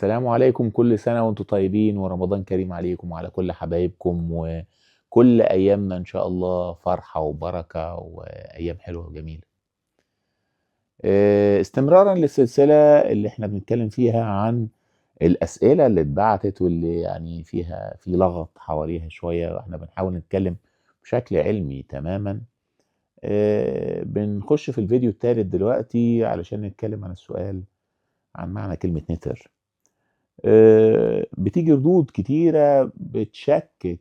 السلام عليكم، كل سنة وانتم طيبين ورمضان كريم عليكم وعلى كل حبايبكم، وكل أيامنا إن شاء الله فرحة وبركة وأيام حلوة وجميلة. استمرارا للسلسلة اللي احنا بنتكلم فيها عن الأسئلة اللي اتبعتت واللي يعني فيها في لغط حواليها شوية، واحنا بنحاول نتكلم بشكل علمي تماما. بنخش في الفيديو الثالث دلوقتي علشان نتكلم عن السؤال عن معنى كلمة نتر. بتيجي ردود كتيرة بتشكك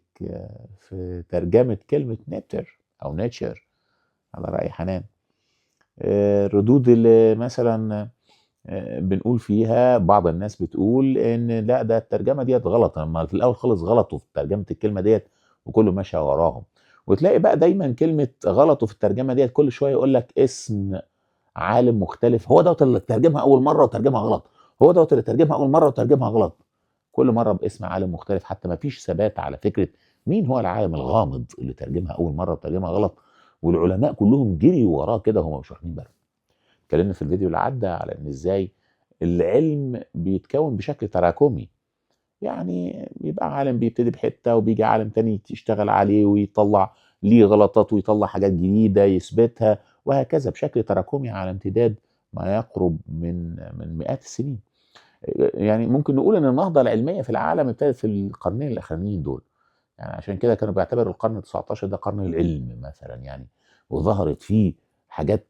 في ترجمة كلمة نتر أو نيتشر على رأي حنان. الردود اللي مثلا بنقول فيها بعض الناس بتقول إن لا، ده الترجمة ديت غلط، لما في الأول خالص غلطوا في ترجمة الكلمة ديت وكله ماشي وراهم. وتلاقي بقى دايما كلمة غلطوا في الترجمة ديت كل شوية يقول لك اسم عالم مختلف، هو دوت اللي ترجمها أول مرة وترجمها غلط، هو دوت اللي ترجمها أول مرة وترجمها غلط. كل مره باسم عالم مختلف، حتى ما فيش ثبات على فكره مين هو العالم الغامض اللي ترجمها اول مره وترجمها غلط، والعلماء كلهم جريوا وراه كده وهم مش واخدين بالهم. اتكلمنا في الفيديو اللي عدى على ان ازاي العلم بيتكون بشكل تراكمي، يعني بيبقى عالم بيبتدي بحته وبيجي عالم تاني يشتغل عليه ويطلع ليه غلطات ويطلع حاجات جديده يثبتها، وهكذا بشكل تراكمي على امتداد ما يقرب من مئات السنين. يعني ممكن نقول ان النهضه العلميه في العالم ابتدت في القرنين الاخرانيين دول، يعني عشان كده كانوا بيعتبروا القرن ال 19 ده قرن العلم مثلا يعني، وظهرت فيه حاجات،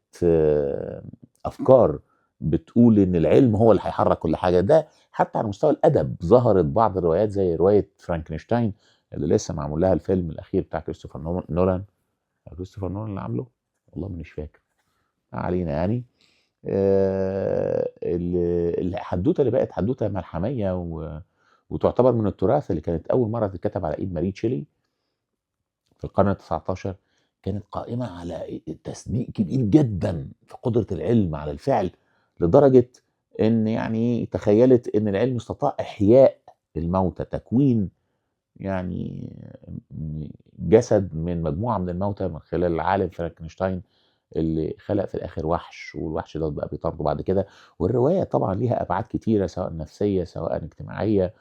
افكار بتقول ان العلم هو اللي هيحرك كل حاجه. ده حتى على مستوى الادب ظهرت بعض الروايات زي روايه فرانكنشتاين اللي لسه معمول لها الفيلم الاخير بتاع كريستوفر نولان. كريستوفر نولان اللي عامله، والله مش فاكر، ما علينا يعني. الحدوته اللي بقت حدوته ملحميه وتعتبر من التراث اللي كانت اول مره تتكتب على ايد ماري تشيلي في القرن ال 19، كانت قائمه على تصديق كبير جدا في قدره العلم على الفعل، لدرجه ان يعني تخيلت ان العلم استطاع احياء الموتى، تكوين يعني جسد من مجموعه من الموتى من خلال العالم فرانكنشتاين اللي خلق في الاخر وحش، والوحش ده بقى بيطارده بعد كده. والروايه طبعا ليها ابعاد كتيره سواء نفسيه سواء اجتماعيه،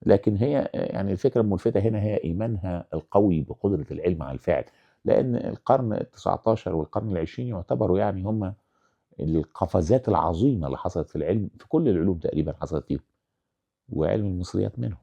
لكن هي يعني الفكره الملفته هنا هي ايمانها القوي بقدره العلم على الفعل، لان القرن ال 19 والقرن العشرين يعتبروا يعني هم القفزات العظيمه اللي حصلت في العلم، في كل العلوم تقريبا حصلت فيهم، وعلم المصريات منهم.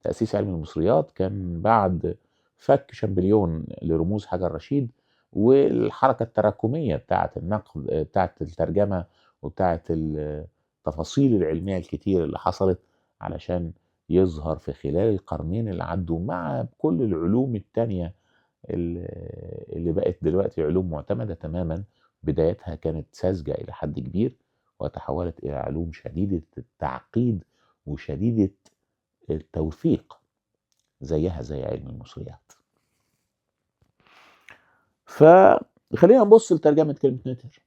تأسيس علم المصريات كان بعد فك شامبليون لرموز حجر رشيد، والحركة التراكمية بتاعة النقد بتاعة الترجمة وبتاعة التفاصيل العلمية الكتير اللي حصلت علشان يظهر في خلال القرنين اللي عدوا مع كل العلوم التانية اللي بقت دلوقتي علوم معتمدة تماما. بدايتها كانت ساذجة إلى حد كبير، وتحولت إلى علوم شديدة التعقيد وشديدة التوثيق زيها زي علم المصريات. فخلينا نبص لترجمة كلمة نتر.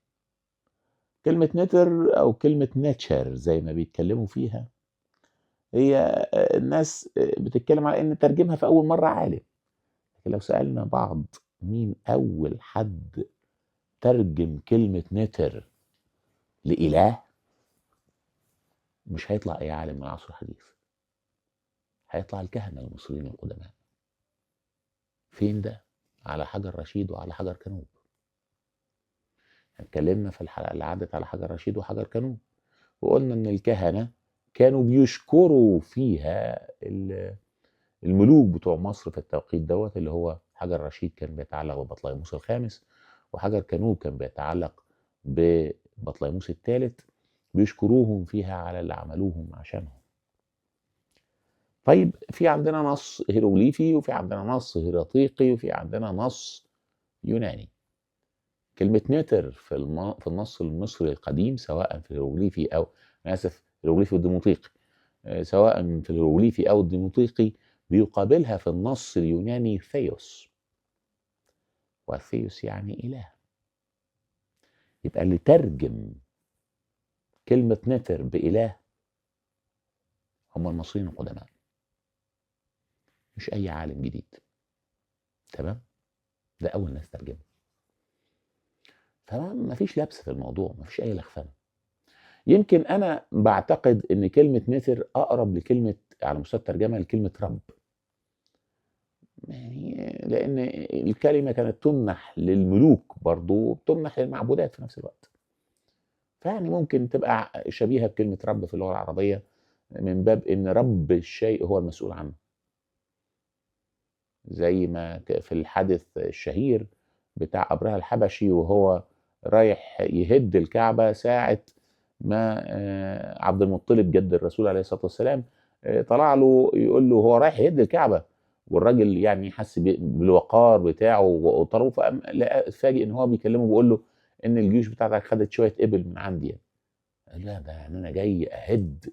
كلمة نتر أو كلمة ناتشر زي ما بيتكلموا فيها، هي الناس بتتكلم على إن ترجمها في أول مرة عالم، لكن لو سألنا بعض مين أول حد ترجم كلمة نتر لإله، مش هيطلع أي عالم من العصر الحديث، هيطلع الكهنة المصريين القدماء. فين ده؟ على حجر رشيد وعلى حجر كانوب. اتكلمنا في الحلقة اللي عدت على حجر رشيد وحجر كانوب، وقلنا ان الكهنة كانوا بيشكروا فيها الملوك بتوع مصر في التوقيت دوت، اللي هو حجر رشيد كان بيتعلق ببطليموس الخامس، وحجر كانوب كان بيتعلق ببطليموس الثالث، بيشكروهم فيها على اللي عملوهم عشانهم. طيب في عندنا نص هيروغليفي وفي عندنا نص هيراتيقي وفي عندنا نص يوناني. كلمة نتر في النص المصري القديم سواء في الهيروغليفي أو أنا آسف الهيروغليفي والديموطيقي، سواء في الهيروغليفي أو الديموطيقي بيقابلها في النص اليوناني ثيوس، والثيوس يعني إله. يبقى اللي ترجم كلمة نتر بإله هم المصريين القدماء، مش أي عالم جديد. تمام؟ ده أول ناس ترجمه. فما فيش لبس في الموضوع، ما فيش أي لخفنة. يمكن أنا باعتقد إن كلمة نِتِر أقرب لكلمة على مستوى الترجمة لكلمة رب، يعني لإن الكلمة كانت تُمنح للملوك برضه وبتُمنح للمعبودات في نفس الوقت، فيعني ممكن تبقى شبيهة بكلمة رب في اللغة العربية من باب إن رب الشيء هو المسؤول عنه، زي ما في الحادث الشهير بتاع أبرهة الحبشي وهو رايح يهد الكعبة ساعة ما عبد المطلب جد الرسول عليه الصلاة والسلام طلع له يقول له هو رايح يهد الكعبة، والراجل يعني حس بالوقار بتاعه وطلبه، فقام اتفاجئ ان هو بيكلمه بيقول له ان الجيوش بتاعتك خدت شويه ابل من عندي يعني. قال لا، ده يعني انا جاي اهد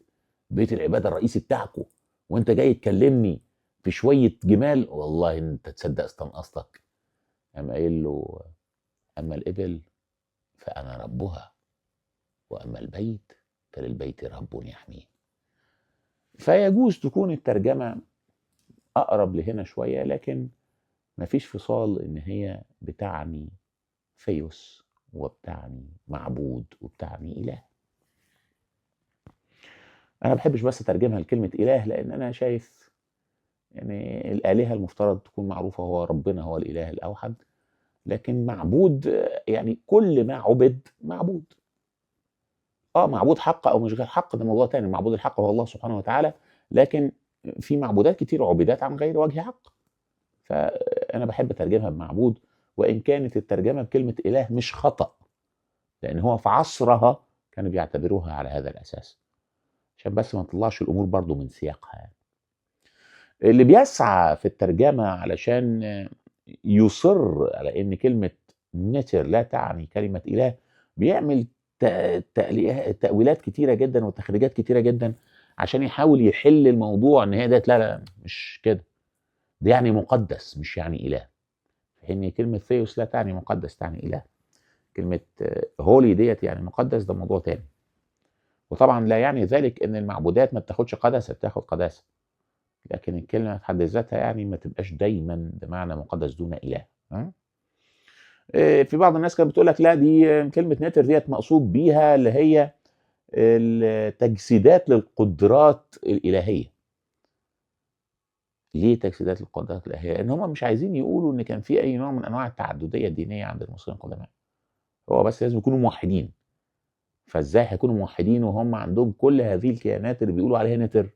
بيت العباده الرئيسي بتاعكم وانت جاي تكلمني في شويه جمال، والله انت تصدق استنقصتك. قام قايل له اما الابل فانا ربها، واما البيت فللبيت رب يحميه. فيجوز تكون الترجمه اقرب لهنا شويه، لكن مفيش فصال ان هي بتعني ثيوس وبتعني معبود وبتعني اله. انا ما بحبش بس اترجمها لكلمه اله، لان انا شايف يعني الالهه المفترض تكون معروفه هو ربنا هو الاله الاوحد، لكن معبود يعني كل ما عبد معبود. معبود حق او مش غير حق ده موضوع تاني، معبود الحق هو الله سبحانه وتعالى، لكن في معبودات كتير عبدت عن غير وجه حق، فانا بحب اترجمها بمعبود، وان كانت الترجمه بكلمه اله مش خطأ، لان هو في عصرها كانوا بيعتبروها على هذا الاساس، عشان بس ما نطلعش الامور برضو من سياقها يعني. اللي بيسعى في الترجمه علشان يصر على ان كلمه نتر لا تعني كلمه اله، بيعمل تأويلات كتيره جدا وتخريجات كتيره جدا عشان يحاول يحل الموضوع ان هي ديت لا لا مش كده، ده يعني مقدس مش يعني اله. فإن كلمه ثيوس لا تعني مقدس، تعني اله. كلمه هولي ديت يعني مقدس، ده موضوع تاني. وطبعا لا يعني ذلك ان المعبودات ما بتاخدش قداسه، بتاخد قداسه، لكن الكلمه في حد ذاتها يعني ما تبقاش دايما بمعنى مقدس دون اله. في بعض الناس كانت بتقول لك لا، دي كلمه ناتر ديت مقصود بيها اللي هي التجسيدات للقدرات الالهيه. ليه تجسيدات للقدرات الالهيه؟ لان هم مش عايزين يقولوا ان كان في اي نوع من انواع التعدديه الدينيه عند المسلمين القدماء، هو بس لازم يكونوا موحدين. فازاي هيكونوا موحدين وهم عندهم كل هذه الكيانات اللي بيقولوا عليها نتر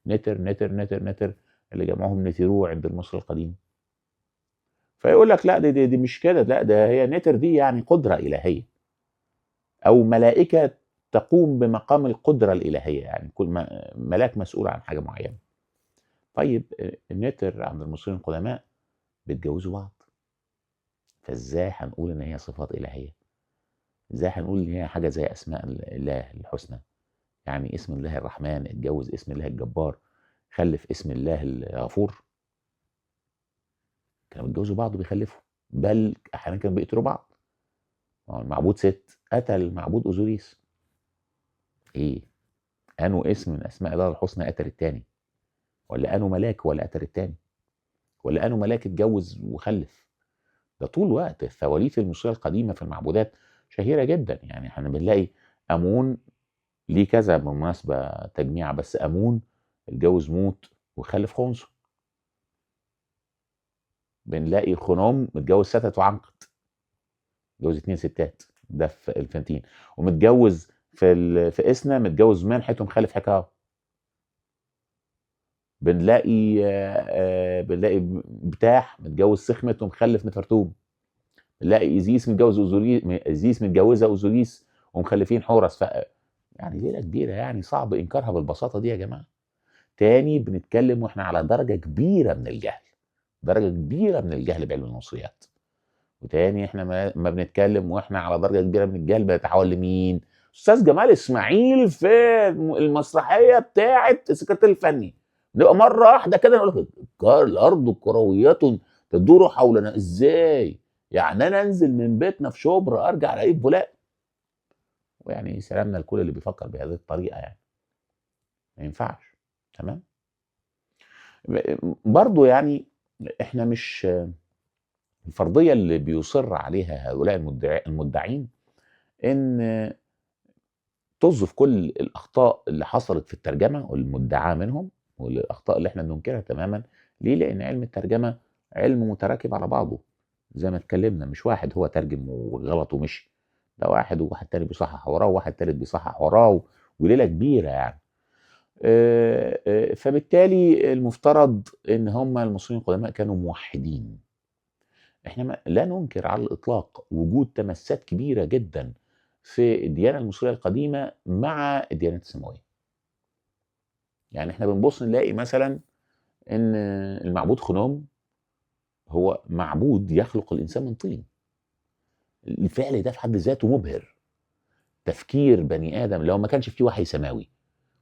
نتر نتر نتر نتر، اللي جمعهم نترو عند المصري القديم؟ فيقول لك لا، دي مش كده، لا ده هي نتر دي يعني قدره الهيه او ملائكه تقوم بمقام القدره الالهيه، يعني كل ملاك مسؤول عن حاجه معينه. طيب النتر عند المصريين القدماء بيتجوزوا بعض، فازاي هنقول ان هي صفات الهيه؟ ازاي هنقول ان هي حاجه زي اسماء الله الحسنى؟ يعني اسم الله الرحمن اتجوز اسم الله الجبار، خلف اسم الله الغفور. كانوا بيتجوزوا بعض وبيخلفوا، بل احيانا كانوا بيقتلوا بعض. المعبود ست قتل معبود اوزوريس. ايه؟ انو اسم من اسماء الله الحسنى قتل التاني؟ ولا انو ملاك ولا قتل التاني؟ ولا انو ملاك اتجوز وخلف؟ ده طول وقت الثواليث المصريه القديمه في المعبودات شهيره جدا. يعني احنا بنلاقي امون ليه كذا بالمناسبه تجميع، بس امون اتجوز موت وخلف خنثى. بنلاقي خنوم متجوز ستت وعنقت، متجوز 2 ستات، ده في الفانتين. ومتجوز في اسنا متجوز منحت ومخلف حكاوي. بنلاقي بتاح متجوز سخمت ومخلف نفرتوم. بنلاقي ايزيس متجوز ايزيس متجوزه اوزوريس ومخلفين حورس. يعني ليله كبيره، يعني صعب انكارها بالبساطه دي يا جماعه. تاني بنتكلم واحنا على درجه كبيره من الجهل، درجه كبيره من الجهل بعلم المصريات. وتاني احنا ما بنتكلم واحنا على درجه كبيره من الجهل بنتحول لمين؟ استاذ جمال اسماعيل في المسرحيه بتاعه السكرتير الفني. نبقى مره واحده كده نقول لك الارض كرويات تدور حولنا. ازاي يعني انا انزل من بيتنا في شبرا ارجع الاقيه بولاق؟ ويعني سلامنا لكل اللي بيفكر بهذه الطريقه، يعني ما ينفعش. تمام. برضو يعني احنا مش الفرضيه اللي بيصر عليها هؤلاء المدعين ان طز في كل الأخطاء اللي حصلت في الترجمة والمدعاة منهم، والأخطاء اللي إحنا بننكرها تمامًا. ليه؟ لإن علم الترجمة علم متراكب على بعضه، زي ما اتكلمنا، مش واحد هو ترجم وغلط ومشي، ده واحد وواحد تاني بيصحح وراه وواحد تالت بيصحح وراه وليلة كبيرة يعني. فبالتالي المفترض إن هم المصريين القدماء كانوا موحدين. إحنا لا ننكر على الإطلاق وجود تمسّات كبيرة جدًا في الديانة المصرية القديمة مع الديانات السماوية. يعني إحنا بنبُص نلاقي مثلًا إن المعبود خنوم هو معبود يخلق الإنسان من طين. الفعل ده في حد ذاته مُبهر. تفكير بني آدم لو ما كانش في وحي سماوي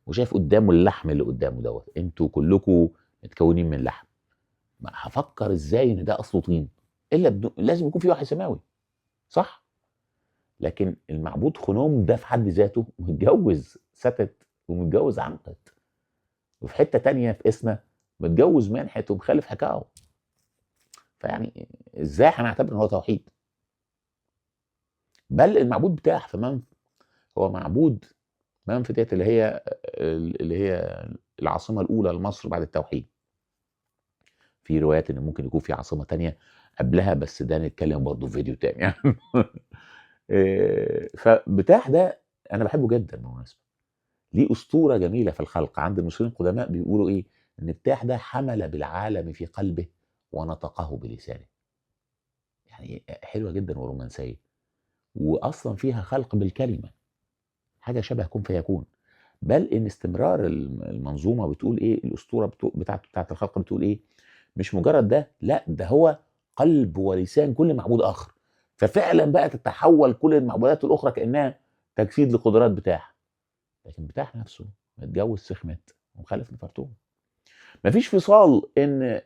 وشايف قدّامه اللحم اللي قدّامه دوّة، أنتم كلّكم متكوّنين من لحم، ما هافكّر إزاي إن ده أصله طين؟ إلا لازم يكون في وحي سماوي، صح؟ لكن المعبود خنوم ده في حد ذاته متجوّز ستت ومتجوّز عنقت، وفي حتّة تانية في إسنا متجوّز منحت ومخلّف حكاوي. فيعني إزاي هنعتبر إن هو توحيد؟ بل المعبود بتاع حمام هو معبود منف ديّة اللي هي العاصمة الأولى لمصر بعد التوحيد. في روايات إن ممكن يكون في عاصمة تانية قبلها، بس ده نتكلم برضه في فيديو تاني يعني. فبتاح ده أنا باحبه جدًا بالمناسبة. ليه أسطورة جميلة في الخلق. عند المصريين القدماء بيقولوا إيه، إن بتاح ده حمل بالعالم في قلبه ونطقه بلسانه. يعني حلوة جدًا ورومانسية، وأصلًا فيها خلق بالكلمة، حاجة شبه كن فيكون. بل إن استمرار المنظومة بتقول إيه، الأسطورة بتاعة الخلق بتقول إيه، مش مجرد ده، لأ ده هو قلب ولسان كل معبود آخر. ففعلًا بقى تتحول كل المعبودات الأخرى كأنها تجسيد لقدرات بتاح. لكن بتاح نفسه متجوز سخمت ومخلف نفرتون. ما فيش فصال إن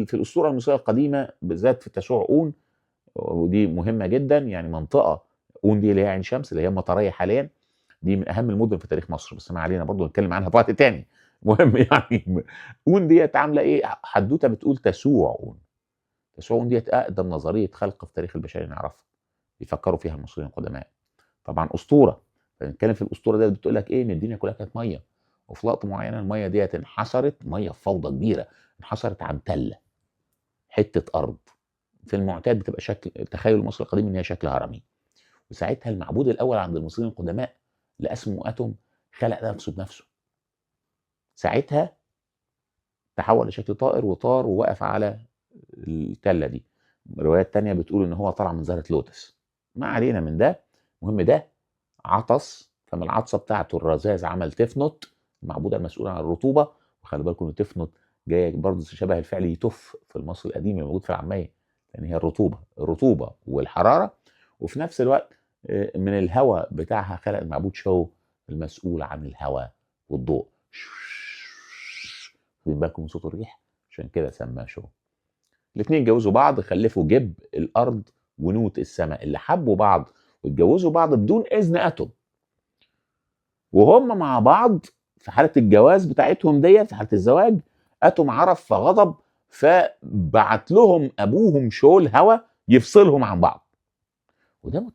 في الأسطورة المصرية القديمة بالذات في تشوع أون، ودي مهمة جدًا، يعني منطقة أون دي اللي هي عين شمس اللي هي المطرية حاليًا، دي من أهم المدن في تاريخ مصر، بس ما علينا برضه نتكلم عنها في وقت تاني. المهم يعني أون ديّة عاملة إيه، حدوتة بتقول تسوع أون. تسوع أون ديّة أقدم نظرية خلق في تاريخ البشرية نعرفها، بيفكروا فيها المصريين القدماء. طبعًا أسطورة، فبنتكلم في الأسطورة ديّة بتقول لك إيه، إن الدنيا كلها كانت مَيّة، وفي لقطة معينة المَيّة ديّة انحسرت، مَيّة في فوضى كبيرة، انحسرت عن تَلّة، حتة أرض. في المعتاد بتبقى شكل تخيل المصري القديم إن هي شكل هرمي. وساعتها المعبود الأول عند المصريين القدماء لقى اسمه آتوم خلق نفسه بنفسه. ساعتها تحول لشكل طائر وطار ووقف على التلة دي. روايات تانية بتقول إن هو طلع من زهرة لوتس. ما علينا من ده. المهم ده عطس، فمن العطسة بتاعته الرذاذ عمل تفنط، المعبودة المسؤولة عن الرطوبة. وخلي بالكم إن تفنط جاية برضه شبه الفعل يتف في المصري القديم اللي موجود في العامية، لأن هي الرطوبة والحرارة. وفي نفس الوقت من الهواء بتاعها خلق المعبود شو المسؤول عن الهواء والضوء. خدين بالكم من صوت الريح، عشان كده سماه شو. الاتنين اتجوزوا بعض، خلفوا جب الأرض ونوت السماء اللي حبوا بعض واتجوزوا بعض بدون إذن آتوم. وهم مع بعض في حالة الجواز بتاعتهم ديّة، في حالة الزواج، آتوم عرف فغضب، فبعت لهم أبوهم شول هوا يفصلهم عن بعض. وده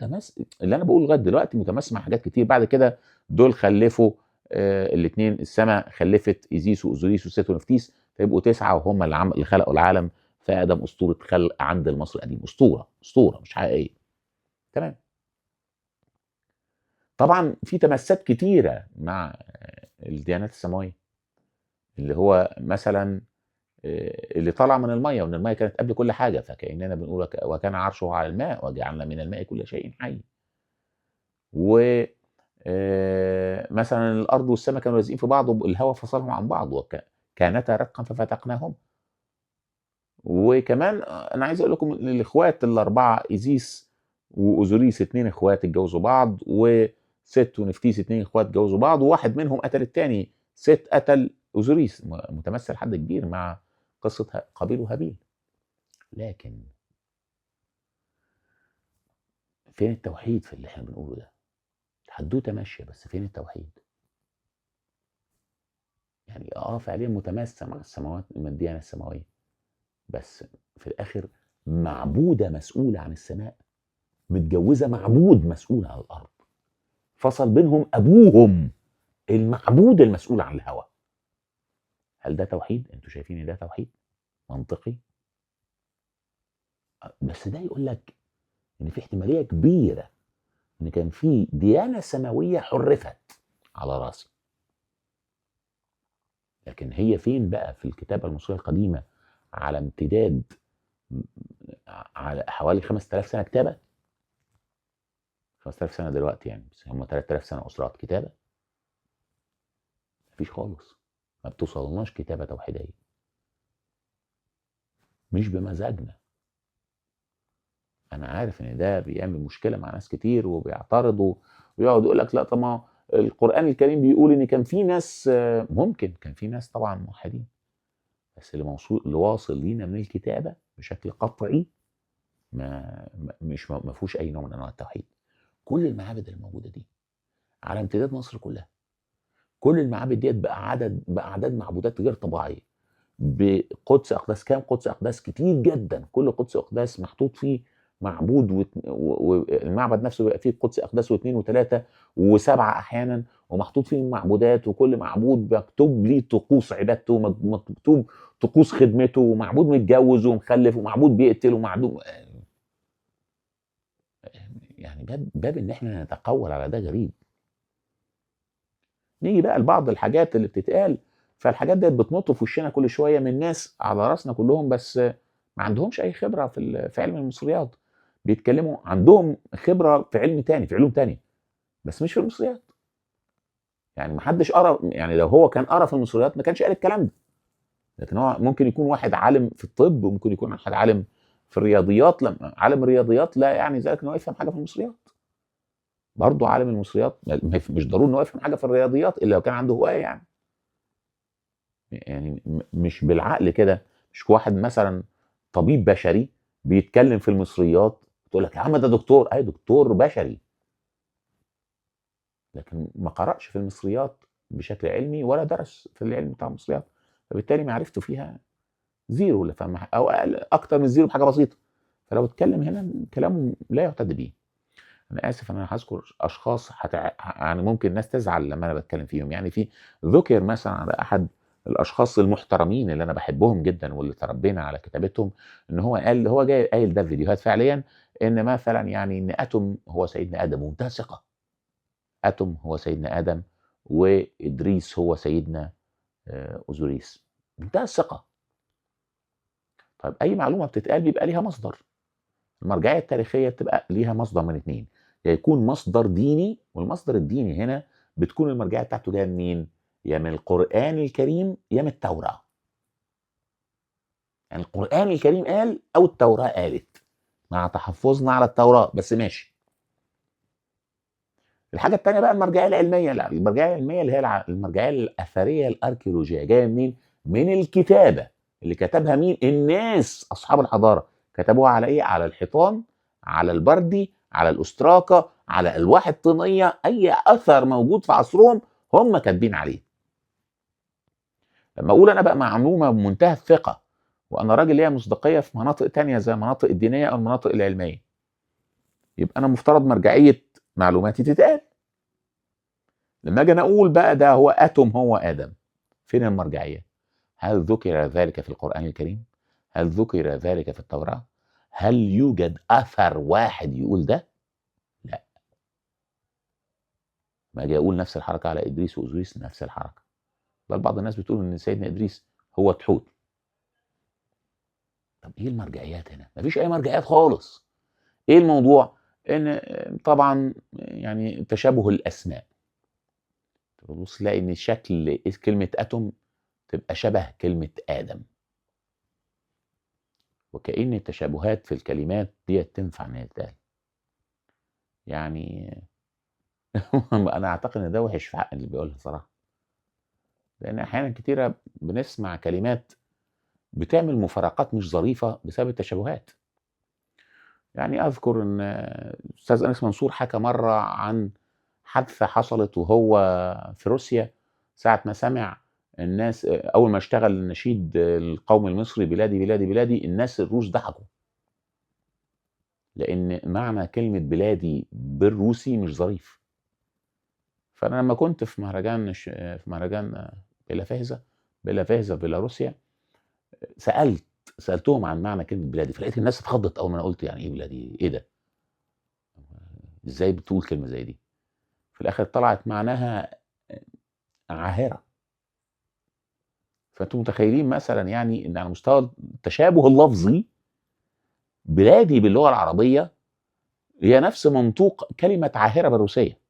اللي أنا باقوله لغاية دلوقتي متمثل مع حاجات كتير. بعد كده دول خلفوا الاتنين، السما خلفت إيزيس وأوزوريس وست ونفتيس، فيبقوا 9 وهم اللي خلقوا العالم. فآدم أسطورة خلق عند المصري القديم، أسطورة مش حقيقية. تمام. طبعًا في تمسّات كتيرة مع الديانات السماوية، اللي هو مثلًا اللي طالع من المَيّة، وإن المَيّة كانت قبل كل حاجة، فكأننا بنقول وكان عرشه على الماء وجعلنا من الماء كل شيء حي. و مثلًا الأرض والسما كانوا لازقين في بعض الهوا فصلهم عن بعض كانتا رتقًا ففتقناهما. وكمان أنا عايز أقول لكم إن الإخوات ال4 إيزيس وأوزوريس 2 إخوات اتجوزوا بعض، وست ونفتيس 2 إخوات اتجوزوا بعض، وواحد منهم قتل التاني. ست قتل أوزوريس، متمثل حد كبير مع قصة قابيل وهابيل. لكن فين التوحيد في اللي إحنا بنقوله ده؟ الحدوتة ماشية، بس فين التوحيد؟ يعني فعليًا متماسكة مع السماوات مع الديانة السماوية، بس في الآخر معبودة مسؤولة عن السماء متجوزة معبود مسؤول عن الأرض. فصل بينهم ابوهم المعبود المسؤول عن الهوى. هل ده توحيد؟ انتوا شايفين ان ده توحيد منطقي؟ بس ده يقول لك ان في احتماليه كبيره ان كان في ديانه سماويه حرفت على راسي. لكن هي فين بقى في الكتابه المصريه القديمه على امتداد على حوالي 5000 سنه كتابه؟ 5000 سنه دلوقتي يعني، بس هم 3000 سنه اسرات كتابه؟ مفيش خالص. ما بتوصلناش كتابه توحيديه، مش بمزاجنا. انا عارف ان ده بيعمل مشكله مع ناس كتير وبيعترضوا ويقعد يقول لك لا، طب ما القران الكريم بيقول ان كان في ناس، ممكن كان في ناس طبعا موحدين، بس اللي واصل لينا من الكتابه بشكل قطعي مش ما فيهوش اي نوع من انواع التوحيد. كل المعابد الموجوده دي على امتداد مصر كلها، كل المعابد ديت باعداد معبودات غير طبيعيه، بقدس اقداس. كام قدس اقداس؟ كتير جدا. كل قدس اقداس محطوط فيه معبود، والمعبد نفسه بيبقى فيه قدس اقداس واثنين وثلاثه وسبعه احيانا، ومحطوط فيه معبودات، وكل معبود مكتوب ليه طقوس عبادته، مكتوب طقوس خدمته، ومعبود متجوز ومخلف، ومعبود بيقتل، ومعبود يعني باب ان احنا نتقول على ده غريب. نيجي بقى لبعض الحاجات اللي بتتقال، فالحاجات ديت بتنط في وشنا كل شويه من ناس على راسنا كلهم، بس ما عندهمش اي خبره في علم المصريات. بيتكلموا عندهم خبره في علم تاني، في علوم تانية، بس مش في المصريات. يعني ما حدش قرا، يعني لو هو كان قرا في المصريات ما كانش قال الكلام ده. لكن هو ممكن يكون واحد عالم في الطب، وممكن يكون واحد عالم في الرياضيات. لما عالم الرياضيات لا يعني ذلك ان هو يفهم حاجه في المصريات. برضه عالم المصريات مش ضروري ان هو يفهم حاجه في الرياضيات الا لو كان عنده هوايه يعني. يعني مش بالعقل كده. مش واحد مثلا طبيب بشري بيتكلم في المصريات تقول لك يا عم ده دكتور، اي دكتور بشري، لكن ما قرأش في المصريات بشكل علمي ولا درس في العلم بتاع المصريات، فبالتالي معرفته فيها زيرو، ولا فاهم او اقل اكتر من زيرو بحاجه بسيطه. فلو اتكلم هنا كلامه لا يعتد به. انا اسف، انا هذكر اشخاص يعني ممكن الناس تزعل لما انا بتكلم فيهم. يعني في ذكر مثلا على احد الاشخاص المحترمين اللي انا بحبهم جدا واللي تربينا على كتابتهم، ان هو قال، هو جاي قايل ده في فيديوهات فعليا، ان مثلا يعني ان اتم هو سيدنا ادم، ومنتهى الثقه. اتم هو سيدنا ادم، وادريس هو سيدنا اوزوريس، منتهى الثقه. طيب اي معلومه بتتقال بيبقى ليها مصدر. المرجعيه التاريخيه بتبقى ليها مصدر من اتنين، يا يكون مصدر ديني، والمصدر الديني هنا بتكون المرجعيه بتاعته جايه منين؟ يا من القران الكريم يا من التوراه. يعني القران الكريم قال او التوراه قالت، مع تحفظنا على التوراه بس ماشي. الحاجه الثانيه بقى المرجعيه العلميه. لا، المرجعيه العلميه اللي هي المرجعيه الاثريه الاركيولوجيه جايه منين؟ من الكتابه اللي كتبها مين؟ الناس اصحاب الحضاره. كتبوها على ايه؟ على الحيطان، على البردي، على الاستراكه، على الواح الطينيه. اي اثر موجود في عصرهم هم كاتبين عليه. لما اقول انا بقى معلومه بمنتهى الثقه، وانا راجل ليا مصداقيه في مناطق تانية زي المناطق الدينيه او المناطق العلميه، يبقى انا مفترض مرجعيه معلوماتي تتقال. لما اجي أنا اقول بقى ده هو اتم هو ادم، فين المرجعيه؟ هل ذكر ذلك في القران الكريم؟ هل ذكر ذلك في التوراه؟ هل يوجد اثر واحد يقول ده؟ لا. ما اجي اقول نفس الحركه على ادريس واوزوريس، نفس الحركه. بل بعض الناس بتقول ان سيدنا ادريس هو تحوت. طب ايه المرجعيات هنا؟ مفيش اي مرجعيات خالص. ايه الموضوع؟ ان طبعا يعني تشابه الاسماء. تبص تلاقي ان شكل كلمه اتم تبقى شبه كلمه ادم، وكأن التشابهات في الكلمات دي تنفع ان هي تتقال. يعني انا اعتقد ان ده وحش في حق اللي بيقولها صراحه، لان احيانا كتيره بنسمع كلمات بتعمل مفارقات مش ظريفه بسبب التشابهات. يعني اذكر ان الاستاذ انس منصور حكى مره عن حادثه حصلت وهو في روسيا، ساعه ما سمع الناس اول ما اشتغل النشيد القومي المصري بلادي بلادي بلادي، الناس الروس ضحكوا، لان معنى كلمه بلادي بالروسي مش ظريف. فانا لما كنت في مهرجان بيلا فاهزة في بيلاروسيا، سالتهم عن معنى كلمه بلادي، فلقيت الناس اتخضت اول ما انا قلت يعني ايه بلادي، ايه ده، ازاي بتقول كلمه زي دي. في الاخر طلعت معناها عاهره. فانتم متخيلين مثلا يعني ان على مستوى التشابه اللفظي بلادي باللغه العربيه هي نفس منطوق كلمه عاهره بالروسيه.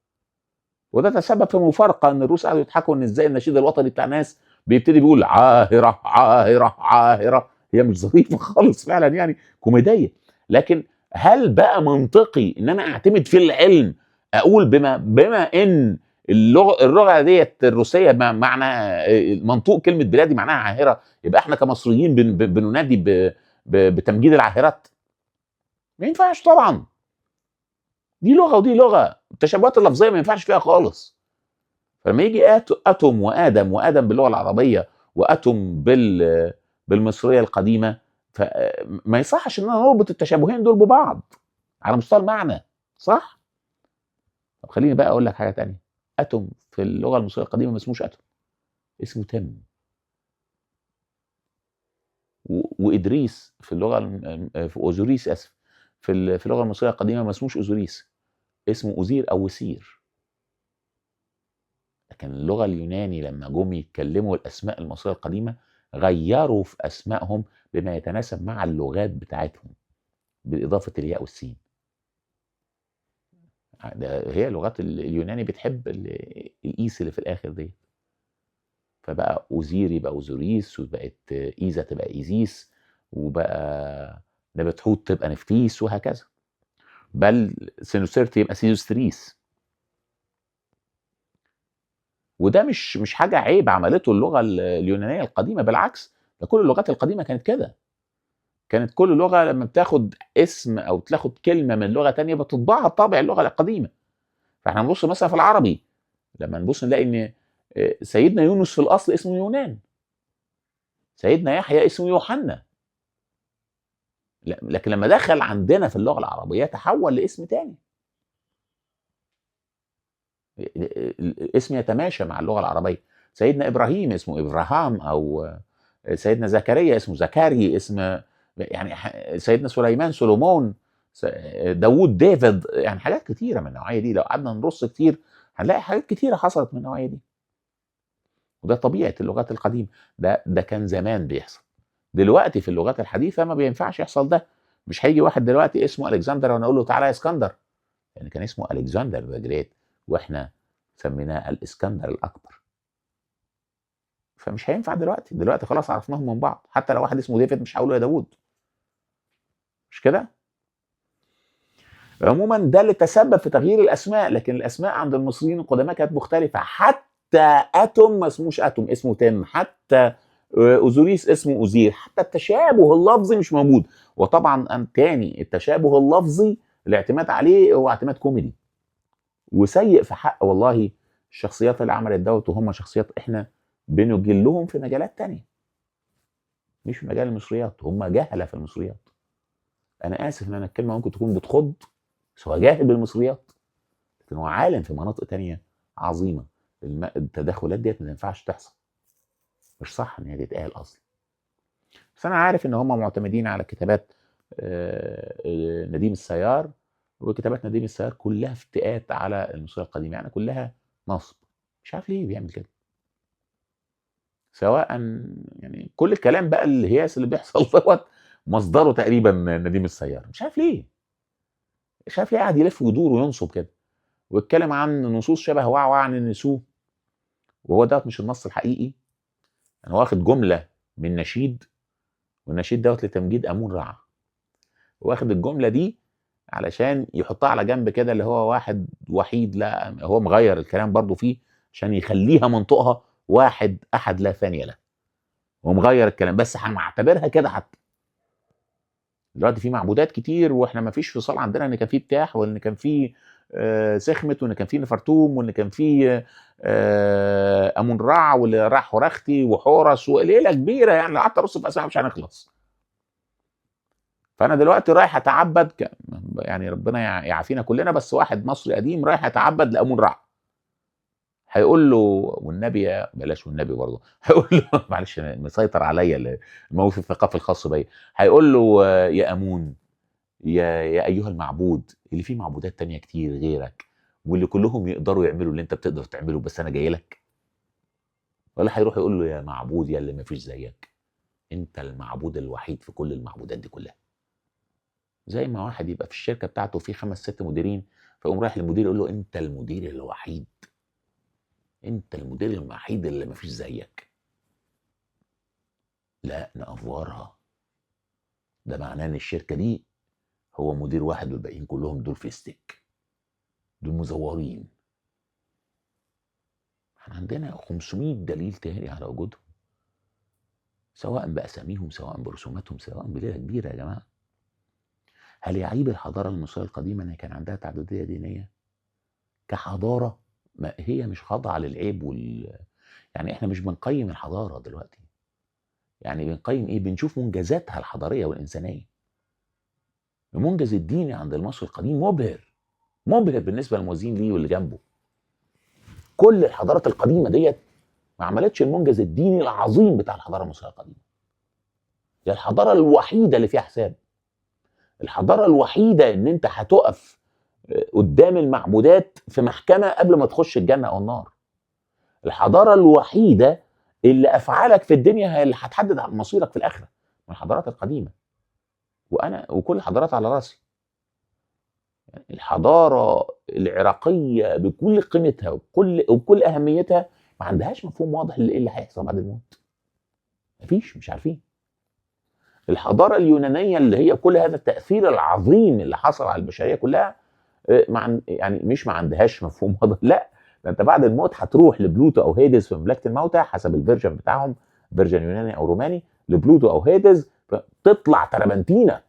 وده تسبب في مفارقه، ان الروس قعدوا يضحكوا ان ازاي النشيد الوطني بتاع ناس بيبتدي بيقول عاهره عاهره عاهره. هي مش ظريفه خالص فعلا، يعني كوميديه. لكن هل بقى منطقي ان انا اعتمد في العلم اقول بما ان اللغه ديت الروسيه معنى منطوق كلمه بلادي معناها عاهره، يبقى احنا كمصريين بننادي بتمجيد العاهرات؟ ما ينفعش طبعا. دي لغه ودي لغه، التشابهات اللفظيه ما ينفعش فيها خالص. فلما يجي اتم وادم باللغه العربيه، واتم بالمصريه القديمه، فما يصحش ان انا اربط التشابهين دول ببعض على مستوى المعنى، صح؟ طب خليني بقى اقول لك حاجه تانية. اتم في اللغه المصريه القديمه ما اسموش اتم، اسمه تم. وادريس في اللغه في اوزوريس، اسف، في اللغه المصريه القديمه ما اسموش اوزوريس، اسمه اوزير او وسير. لكن اللغه اليوناني لما جم يتكلموا الاسماء المصريه القديمه غيروا في اسمائهم بما يتناسب مع اللغات بتاعتهم، باضافه الياء والسين. هي لغات اليوناني بتحب الايس اللي في الاخر دي. فبقى اوزير يبقى اوزوريس، وبقت ايزا تبقى ايزيس، وبقى نبات حوت تبقى نفتيس، وهكذا. بل سينوسيرت يبقى سيزوستريس. وده مش حاجه عيب عملته اللغه اليونانيه القديمه، بالعكس، ده كل اللغات القديمه كانت كده. كانت كل لغه لما بتاخد اسم او تاخد كلمه من لغه تانية بتطبعها بطابع اللغه القديمه. فاحنا نبص مثلا في العربي، لما نبص نلاقي ان سيدنا يونس في الاصل اسمه يونان، سيدنا يحيى اسمه يوحنا، لكن لما دخل عندنا في اللغه العربيه تحول لاسم تاني، الاسم يتماشى مع اللغه العربيه. سيدنا ابراهيم اسمه ابراهام، او سيدنا زكريا اسمه زكاري، اسم يعني سيدنا سليمان سولومون، داوود ديفيد، يعني حاجات كتيره من النوعيه دي. لو قعدنا نرص كتير هنلاقي حاجات كتيره حصلت من النوعيه دي. وده طبيعه اللغات القديمه، ده كان زمان بيحصل. دلوقتي في اللغات الحديثه ما بينفعش يحصل ده. مش هيجي واحد دلوقتي اسمه الكسندر وانا اقول له تعالى يا اسكندر، لان يعني كان اسمه الكسندر ذا جريت، واحنا سميناه الاسكندر الاكبر. فمش هينفع دلوقتي خلاص عرفناهم من بعض. حتى لو واحد اسمه ديفيد مش هقول له يا داوود، مش كده؟ عموما ده اللي تسبب في تغيير الاسماء. لكن الاسماء عند المصريين القدماء كانت مختلفه. حتى اتم ما اسموش اتم، اسمه تم. حتى اوزوريس اسمه اوزير. حتى التشابه اللفظي مش موجود. وطبعا تاني التشابه اللفظي الاعتماد عليه هو اعتماد كوميدي وسيء في حق والله الشخصيات اللي عملت دوت، وهم شخصيات احنا بنجلهم في مجالات تانية، مش في مجال المصريات. هم جهله في المصريات. انا اسف ان انا الكلمه ممكن تكون بتخض، بس هو جاهل بالمصريات، لكن هو عالم في مناطق تانية عظيمه. التدخلات ديت ما ينفعش تحصل، مش صح ان هي تتقال اصلا. بس انا عارف ان هم معتمدين على كتابات نديم السيار، وكتابات نديم السيار كلها افتئات على المصريه القديمه، يعني كلها نصب. مش عارف ليه بيعمل كده. سواء يعني كل الكلام بقى الهياس اللي بيحصل دوت مصدره تقريبا نديم السيار. مش عارف ليه، مش عارف ليه قاعد يلف ويدور وينصب كده ويتكلم عن نصوص شبه وعوى عن النسوء، وهو ده مش النص الحقيقي. انا واخد جمله من نشيد، والنشيد دوت لتمجيد امون رع، واخد الجمله دي علشان يحطها على جنب كده، اللي هو واحد وحيد، لا هو مغير الكلام برضو فيه عشان يخليها منطقها واحد احد لا ثانيه له، ومغير الكلام بس هنعتبرها كده. حتى دلوقتي في معبودات كتير، واحنا ما فيش فصال عندنا ان كان في بتاح، وان كان في سخمت، وان كان في نفرتوم، وان كان في امون رع، واللي راح حورختي وحورس، وليله كبيره يعني لو قعدت ارص في اسماء مش هنخلص. فانا دلوقتي رايح اتعبد يعني ربنا يعافينا كلنا، بس واحد مصري قديم رايح يتعبد لامون رع. هيقول له والنبي بلاش والنبي برضه هيقول له معلش أنا مسيطر عليا الموقف الثقافي الخاص بيا. هيقول له يا امون، يا ايها المعبود اللي فيه معبودات تانية كتير غيرك، واللي كلهم يقدروا يعملوا اللي انت بتقدر تعمله، بس انا جاي لك. ولا هيروح يقول له يا معبود يا اللي ما فيش زيك، انت المعبود الوحيد في كل المعبودات دي كلها. زي ما واحد يبقى في الشركه بتاعته فيه 5 6 مديرين، فيقوم رايح للمدير يقول له انت المدير الوحيد، انت المدير الوحيد اللي ما فيش زيك. لا نأفورها، ده معناه ان الشركه دي هو مدير واحد والباقيين كلهم دول فيستك، دول مزورين. احنا عندنا 500 دليل تاني على وجودهم، سواء بأساميهم سواء برسوماتهم سواء بليلة كبيرة يا جماعة. هل يعيب الحضارة المصرية القديمة ان كان عندها تعددية دينية؟ كحضارة ما هي مش خاضعة للعيب يعني احنا مش بنقيم الحضارة دلوقتي، يعني بنقيم ايه؟ بنشوف منجزاتها الحضارية والإنسانية. المنجز الديني عند المصري القديم مبهر، مبهر بالنسبة للموازين ليه واللي جنبه. كل الحضارات القديمة ديت ما عملتش المنجز الديني العظيم بتاع الحضارة المصرية القديمة. هي الحضارة الوحيدة اللي فيها حساب، الحضارة الوحيدة ان انت هتقف قدام المعبودات في محكمة قبل ما تخش الجنة او النار. الحضارة الوحيدة اللي افعالك في الدنيا هي اللي هتحدد عن مصيرك في الاخرة، من الحضارات القديمة. وانا وكل الحضارات على راسي. يعني الحضارة العراقية بكل قيمتها وبكل اهميتها ما عندهاش مفهوم واضح لايه اللي هيحصل بعد الموت. مفيش، مش عارفين. الحضارة اليونانية اللي هي كل هذا التأثير العظيم اللي حصل على البشرية كلها، يعني مش ما عندهاش مفهوم واضح، لا، ده انت بعد الموت هتروح لبلوتو او هيدس في مملكة الموتى حسب الفيرجن بتاعهم، فيرجن يوناني او روماني، لبلوتو او هيدس، تطلع تربنتينة،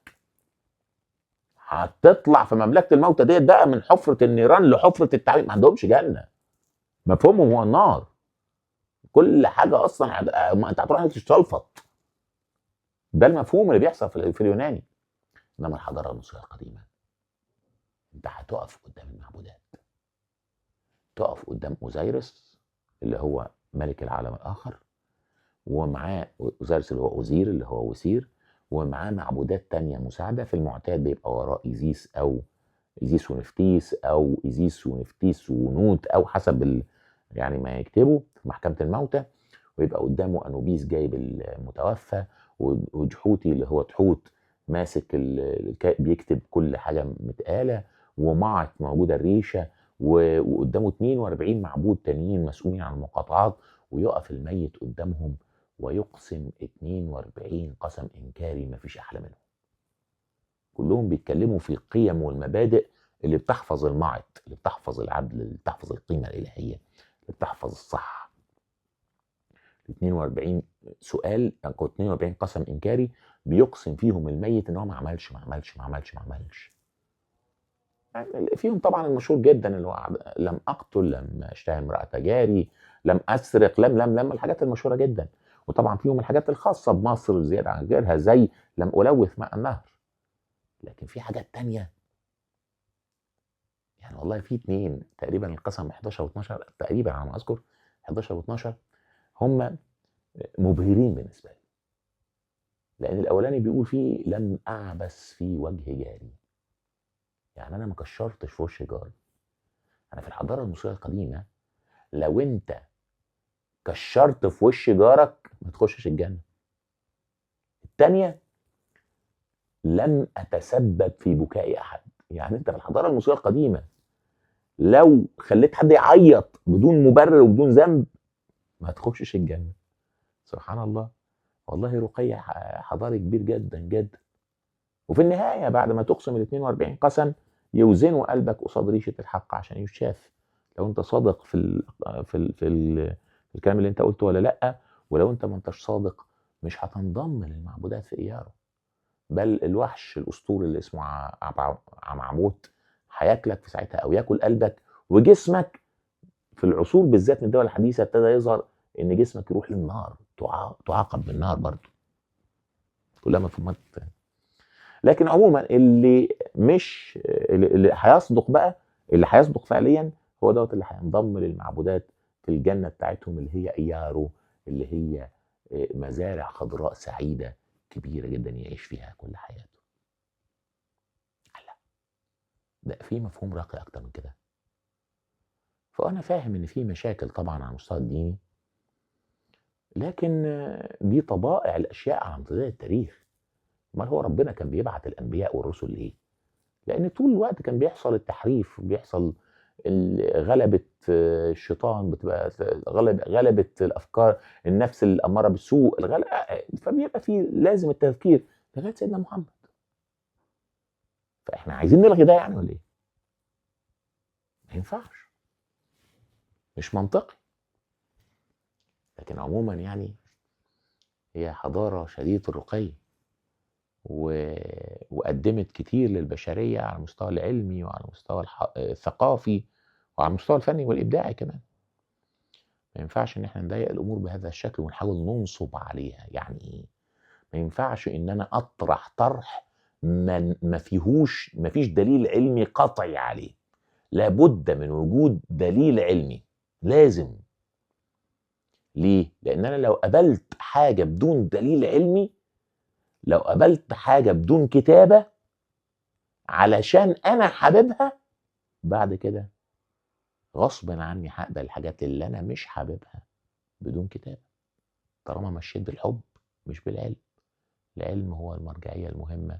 هتطلع في مملكة الموتى ديت بقى من حفرة النيران لحفرة التعذيب. ما عندهمش جنة، مفهومهم هو النار. كل حاجة اصلا انت هتروح تشتلفط. ده المفهوم اللي بيحصل في اليوناني. انما الحضارة المصرية القديمة انت هتقف قدام المعبودات، تقف قدام اوزيرس اللي هو ملك العالم الاخر، ومعاه اوزيرس اللي هو اوزير اللي هو وسير، ومعاه معبودات تانية مساعدة. في المعتاد بيبقى وراه ايزيس او ايزيس ونفتيس او ايزيس ونفتيس ونوت او حسب يعني ما يكتبوا في محكمة الموتى. ويبقى قدامه انوبيس جايب المتوفى، وجحوتي اللي هو تحوت ماسك بيكتب كل حاجة متقالة، ومعت موجودة الريشة، وقدامه 42 معبود تانيين مسؤولين عن المقاطعات. ويقف الميت قدامهم ويقسم 42 قسم إنكاري مفيش أحلى منهم. كلهم بيتكلموا في القيم والمبادئ اللي بتحفظ المعت، اللي بتحفظ العدل، اللي بتحفظ القيمة الإلهية، اللي بتحفظ الصح. 42 سؤال او 42 قسم إنكاري بيقسم فيهم الميت ان هو ما عملش ما عملش ما عملش ما عملش. فيهم طبعا المشهور جدا اللي هو لم اقتل، لم اشتهي امرأة جاري، لم اسرق، لم الحاجات المشهورة جدا. وطبعا فيهم الحاجات الخاصة بمصر زيادة عن غيرها زي لم ألوث ماء النهر. لكن في حاجات تانية، يعني والله في 2 تقريبا القسم 11 و12 تقريبا على ما اذكر، 11 و12 هم مبهرين بالنسبة لي. لأن الأولاني بيقول فيه لم أعبث في وجه جاري، يعني أنا ما كشرتش في وش جاري. أنا في الحضارة المصرية القديمة لو أنت كشرت في وش جارك ما تخشش الجنة. الثانية لم أتسبب في بكاء أحد، يعني أنت في الحضارة المصرية القديمة لو خليت حد يعيط بدون مبرر وبدون ذنب ما تخشش الجنة. سبحان الله، والله رقي حضاري كبير جدا جدا. وفي النهاية بعد ما تقسم ال 42 قسم يوزنوا قلبك قصاد ريشة الحق عشان يشاف لو انت صادق في الكلام اللي انت قلته ولا لا. ولو انت ما انتش صادق مش هتنضم للمعبودات في اياره، بل الوحش الاسطوري اللي اسمه عمعموت هياكلك في ساعتها او ياكل قلبك وجسمك. في العصور بالذات من الدول الحديثة ابتدى يظهر ان جسمك يروح للنار، تعاقب بالنار برضه. كلها مفهومات. لكن عموما اللي مش اللي هيصدق بقى، اللي هيصدق فعليا هو دوت اللي هينضم للمعبودات الجنة بتاعتهم اللي هي إيارو، اللي هي مزارع خضراء سعيدة كبيرة جدا يعيش فيها كل حياته. لا، ده في مفهوم راقي أكتر من كده. فأنا فاهم إن في مشاكل طبعا على المستوى الديني، لكن دي طبائع الأشياء على امتداد التاريخ. امال هو ربنا كان بيبعت الأنبياء والرسل ليه؟ لأن طول الوقت كان بيحصل التحريف، بيحصل غلبة الشيطان، بتبقى غلبة الأفكار، النفس الأمارة بالسوء، فبيبقى في لازم التذكير لغاية سيدنا محمد. فإحنا عايزين نلغي ده يعني ولا إيه؟ ما ينفعش، مش منطقي. لكن عموما يعني هي حضارة شديدة الرقي، وقدمت كتير للبشرية على المستوى العلمي وعلى المستوى الثقافي وعلى المستوى الفني والإبداعي كمان. ما ينفعش ان احنا نضيق الامور بهذا الشكل ونحاول ننصب عليها. يعني ايه؟ ما ينفعش ان انا اطرح طرح ما فيش دليل علمي قطعي عليه. لابد من وجود دليل علمي، لازم. ليه؟ لان انا لو قبلت حاجة بدون دليل علمي، لو قبلت حاجة بدون كتابة علشان انا حاببها، بعد كده غصبا عني هقبل الحاجات اللي انا مش حاببها بدون كتابة، طالما مشيت بالحب مش بالعلم. العلم هو المرجعية المهمة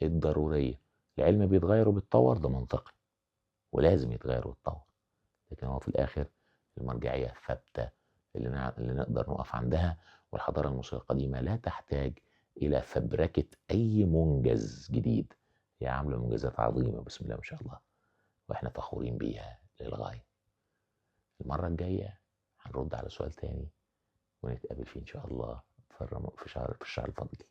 الضرورية. العلم بيتغير وبيتطور، ده منطقي ولازم يتغير ويتطور، لكن هو في الآخر المرجعية الثابتة اللي نقدر نقف عندها. والحضارة المصرية القديمة لا تحتاج إلى فبركة أي منجز جديد. هي عاملة منجزات عظيمة بسم الله ما شاء الله، وإحنا فخورين بيها للغاية. المرة الجاية هنرد على سؤال تاني ونتقابل فيه إن شاء الله في الشهر الفضيل.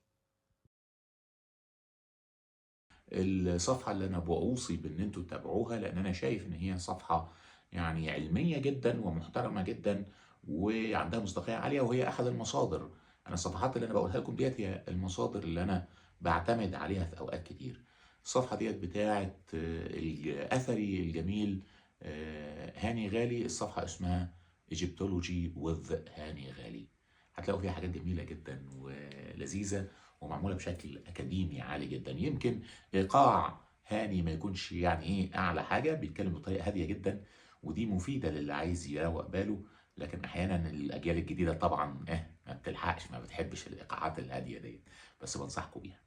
الصفحة اللي أنا بوصي بإن أنتوا تتابعوها، لأن أنا شايف إن هي صفحة يعني علمية جدا ومحترمة جدا وعندها مصداقية عالية، وهي أحد المصادر. أنا الصفحات اللي أنا بقولها لكم ديت هي المصادر اللي أنا بعتمد عليها في أوقات كتير. الصفحة ديت بتاعت الأثري الجميل هاني غالي. الصفحة اسمها Egyptology with هاني غالي. هتلاقوا فيها حاجات جميلة جدا ولذيذة ومعمولة بشكل أكاديمي عالي جدا. يمكن إيقاع هاني ما يكونش يعني إيه أعلى حاجة، بيتكلم بطريقة هادية جدا، ودي مفيدة للي عايز يروق باله. لكن أحيانا الأجيال الجديدة طبعا ما بتلحقش، ما بتحبش الإيقاعات الهادية دي، بس بنصحكم بيها.